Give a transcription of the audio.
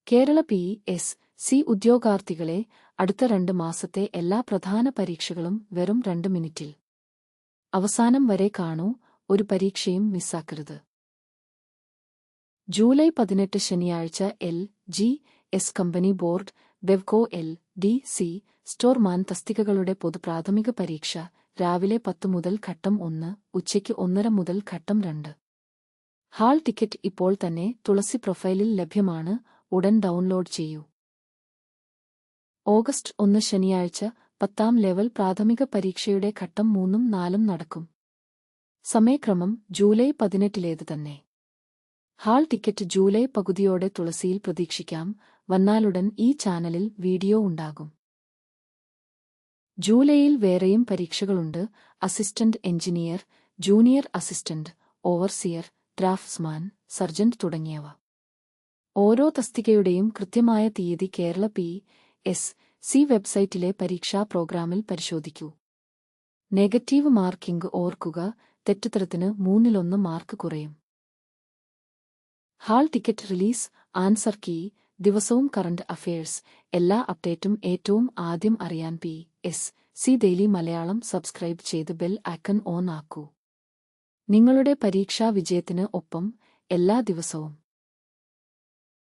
Kerala PSC ഉദ്യോഗാർത്ഥികളെ അടുത്ത 2 മാസത്തെ എല്ലാ പ്രധാന പരീക്ഷകളും വെറും 2 മിനിറ്റിൽ. അവസാനം വരെ കാണൂ, ഒരു പരീക്ഷയും മിസ്സാക്കരുത്. ജൂലൈ 18 ശനിയാഴ്ച LGS company board Bevco LDC storeman തസ്തികകളുടെ പൊതുപ്രാഥമിക പരീക്ഷ രാവിലെ 10 മുതൽ ഘട്ടം 1, ഉച്ചയ്ക്ക് 1:30 മുതൽ ഘട്ടം 2. ഹാൾ ടിക്കറ്റ് ഇപ്പോൾ തന്നെ തുളസി പ്രൊഫൈലിൽ ലഭ്യമാണ്. ഉടൻ ഡൗൺലോഡ് ചെയ്യൂ. ഓഗസ്റ്റ് 1 ശനിയാഴ്ച 10ാം ലെവൽ പ്രാഥമിക പരീക്ഷയുടെ ഘട്ടം 3ഉം 4ഉം നടക്കും. സമയക്രമം ജൂലൈ 18ലേത് തന്നെ. ഹാൾ ടിക്കറ്റ് ജൂലൈ പകുതിയോടെ തുളസിയിൽ പ്രതീക്ഷിക്കാം. വന്നാലുടൻ ഈ ചാനലിൽ വീഡിയോ ഉണ്ടാകും. ജൂലൈയിൽ വേറെയും പരീക്ഷകളുണ്ട്. Assistant engineer, junior assistant, overseer, draftsman, sergeant തുടങ്ങിയവ. ഓരോ തസ്തികയുടെയും കൃത്യമായ തീയതി കേരള പി.എസ്.സി വെബ്സൈറ്റിലെ പരീക്ഷാ പ്രോഗ്രാമിൽ പരിശോധിക്കൂ. നെഗറ്റീവ് മാർക്കിംഗ് ഓർക്കുക, തെറ്റുത്തരത്തിന് 1/3 മാർക്ക് കുറയും. Hall ticket release, answer key, ദിവസവും കറന്റ് അഫയേഴ്സ്, എല്ലാ അപ്ഡേറ്റും ഏറ്റവും ആദ്യം അറിയാൻ പി.എസ്.സി ഡെയിലി മലയാളം സബ്സ്ക്രൈബ് ചെയ്ത് ബെൽ ഐക്കൺ ഓൺ ആക്കൂ. നിങ്ങളുടെ പരീക്ഷാ വിജയത്തിന് ഒപ്പം എല്ലാ ദിവസവും